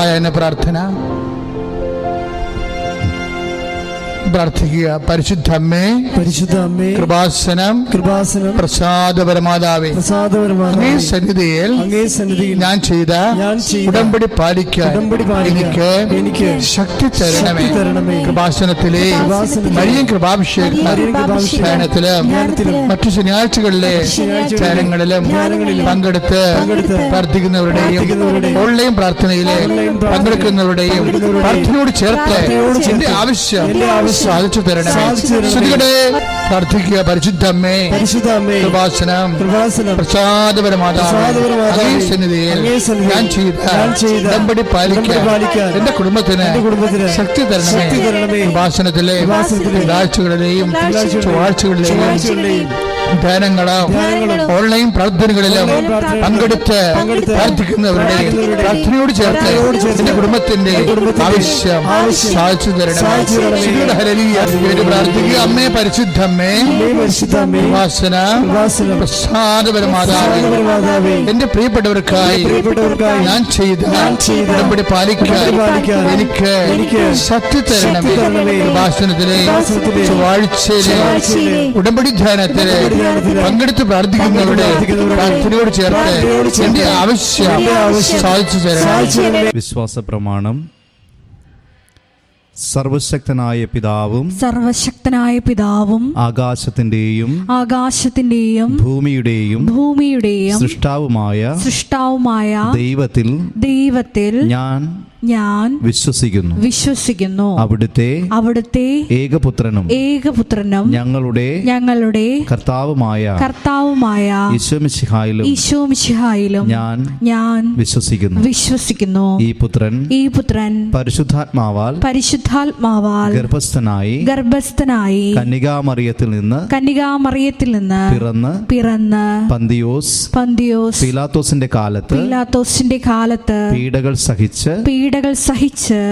സായാഹ്ന പ്രാർത്ഥന പ്രാർത്ഥിക്കുക. പരിശുദ്ധ അമ്മേ, കൃപാസനം പ്രസാദപരമാതാവേ, അങ്ങേ സന്നിധിയിൽ ഞാൻ ചെയ്ത ഉടമ്പടി പാലിക്കാൻ എനിക്ക് ശക്തി തരണമേ. കൃപാസനത്തിലെ മരിയൻ കൃപാഭിഷേകത്തിലും മറ്റു ശനിയാഴ്ചകളിലെ ചാരങ്ങളിലും പങ്കെടുത്ത് പ്രാർത്ഥിക്കുന്നവരുടെയും ഓൺലൈൻ പ്രാർത്ഥനയിലെ പങ്കെടുക്കുന്നവരുടെയും പ്രാർത്ഥനയോട് ചേർത്ത് എന്റെ ആവശ്യം സാധിച്ചു തരണമേ. പ്രാർത്ഥിക്കുക. പരിശുദ്ധ അമ്മേ, കൃപാസനം പ്രസാദപരമാതാവേ, സന്നിധിയിൽ ഞാൻ ചെയ്ത ഉടമ്പടി പാലിക്കാൻ എന്റെ കുടുംബത്തിന് ശക്തി തരണമേ. കൃപാസനത്തിലെ ആഴ്ചകളിലെയും ചൊവ്വാഴ്ചകളിലെയും ധ്യാനങ്ങളും ഓൺലൈൻ പ്രാർത്ഥനകളിലും പങ്കെടുത്ത് പ്രാർത്ഥിക്കുന്നവരുടെയും പ്രാർത്ഥനയോട് ചേർത്ത് എന്റെ കുടുംബത്തിന്റെ ആവശ്യം സാധിച്ചു തരണമേ. പ്രാർത്ഥിക്കുക. അമ്മേ, പരിശുദ്ധ അമ്മേ, പ്രസാദപരമാതാവേ, എന്റെ പ്രിയപ്പെട്ടവർക്കായി ഞാൻ ചെയ്ത ഉടമ്പടി പാലിക്കാൻ എനിക്ക് ശക്തി തരണമേ. ഭാഷണത്തിലെ ചൊവ്വാഴ്ചയിലെ ഉടമ്പടി ധ്യാനത്തിലെ പങ്കെടുത്ത് പ്രാർത്ഥിക്കുന്നവരുടെ പ്രാർത്ഥനയോട് ചേർത്ത് എന്റെ ആവശ്യം സാധിച്ചു തരണം. വിശ്വാസ പ്രമാണം. സർവശക്തനായ പിതാവും ആകാശത്തിന്റെയും ഭൂമിയുടെയും സൃഷ്ടാവുമായ ദൈവത്തിൽ ഞാൻ വിശ്വസിക്കുന്നു. അവിടുത്തെ ഏകപുത്രനും ഞങ്ങളുടെ കർത്താവുമായ ഈശോമിശിഹായിലും ഞാൻ വിശ്വസിക്കുന്നു. ഈ പുത്രൻ പരിശുദ്ധാത്മാവാൽ ഗർഭസ്ഥനായി കന്യകാമറിയത്തിൽ നിന്ന് പിറന്ന് പന്തിയോസ് പീലാത്തോസിന്റെ കാലത്ത് പീഡകൾ സഹിച്ച്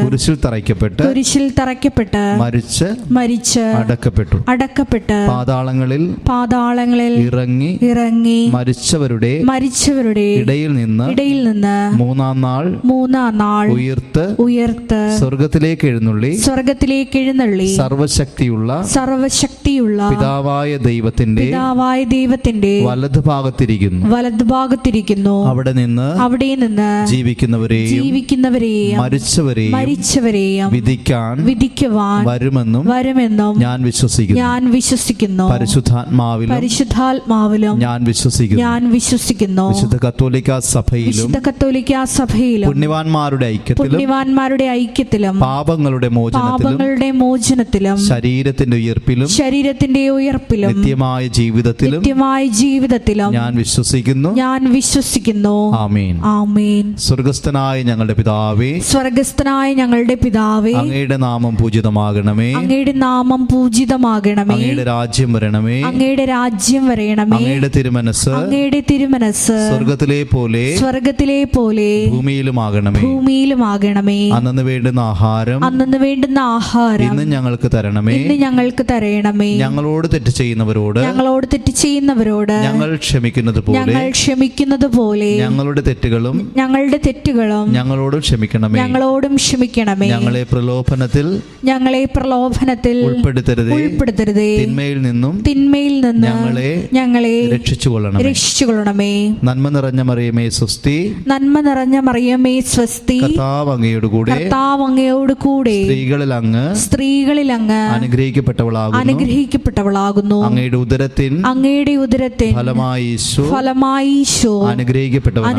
കുരിശിൽ തറയ്ക്കപ്പെട്ട് മരിച്ച് അടക്കപ്പെട്ട് പാതാളങ്ങളിൽ ഇറങ്ങി മരിച്ചവരുടെ ഇടയിൽ നിന്ന് മൂന്നാം നാൾ ഉയർത്ത് സ്വർഗത്തിലേക്ക് എഴുന്നള്ളി സർവശക്തിയുള്ള പിതാവായ ദൈവത്തിന്റെ വലതുഭാഗത്തിരിക്കുന്നു. അവിടെ നിന്ന് ജീവിക്കുന്നവരെയും മരിച്ചവരെയും വിധിക്കുവാൻ വരുമെന്നും ഞാൻ വിശ്വസിക്കുന്നു. പരിശുദ്ധാത്മാവിലും ഞാൻ വിശ്വസിക്കുന്നു. വിശുദ്ധ കത്തോലിക്കാ സഭയിലും പുണ്യവാന്മാരുടെ ഐക്യത്തിലും പാപങ്ങളുടെ മോചനത്തിലും ശരീരത്തിന്റെ ഉയർപ്പിലും നിത്യമായ ജീവിതത്തിലും ഞാൻ വിശ്വസിക്കുന്നു. ആമേൻ. സ്വർഗ്ഗസ്ഥനായ ഞങ്ങളുടെ പിതാവേ, അങ്ങയുടെ നാമം പൂജിതമാകണമേ. അങ്ങയുടെ രാജ്യം വരണമേ. അങ്ങയുടെ തിരുമനസ് സ്വർഗ്ഗത്തിലെ പോലെ ഭൂമിയിലുമാകണമേ. അന്നു വേണ്ടുന്ന ആഹാരം ഇന്ന് ഞങ്ങൾക്ക് തരണമേ. ഞങ്ങളോട് തെറ്റ് ചെയ്യുന്നവരോട് ഞങ്ങൾ ക്ഷമിക്കുന്നത് പോലെ ഞങ്ങളുടെ തെറ്റുകളും ഞങ്ങളോടും ക്ഷമിക്കണമേ. ഞങ്ങളെ പ്രലോഭനത്തിൽ ഉൾപ്പെടുത്തരുതേ. തിന്മയിൽ നിന്നും ഞങ്ങളെ രക്ഷിച്ചുകൊള്ളണമേ. നന്മ നിറഞ്ഞ മറിയമേ സ്വസ്തി. കർത്താവ് അങ്ങയോട് കൂടെ സ്ത്രീകളിൽ അങ്ങ് അനുഗ്രഹിക്കപ്പെട്ടവളാകുന്നു. അങ്ങയുടെ ഉദരത്തിൻ ഫലമായി ഈശോ അനുഗ്രഹിക്കപ്പെട്ടവനാകുന്നു.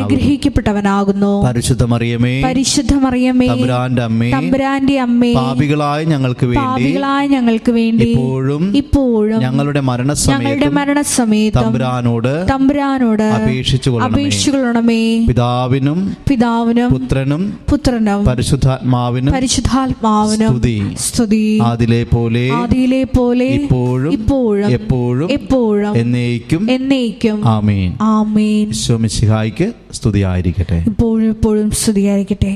പരിശുദ്ധ മറിയമേ, തമ്പുരാന്റെ അമ്മേ, പാപികളായ ഞങ്ങൾക്ക് വേണ്ടി ഇപ്പോഴും ഞങ്ങളുടെ മരണസമയത്തും തമ്പുരാനോട് അപേക്ഷിച്ചുകൊള്ളണമേ. പിതാവിനും പുത്രനും പരിശുദ്ധാത്മാവിനും സ്തുതി. ആദിയിലെ പോലെ ഇപ്പോഴും എന്നേക്കും. ആമേൻ. ഈശോ മിശിഹായ്ക്ക് സ്തുതിയായിരിക്കട്ടെ. ഇപ്പോഴും സ്തുതിയായിരിക്കട്ടെ.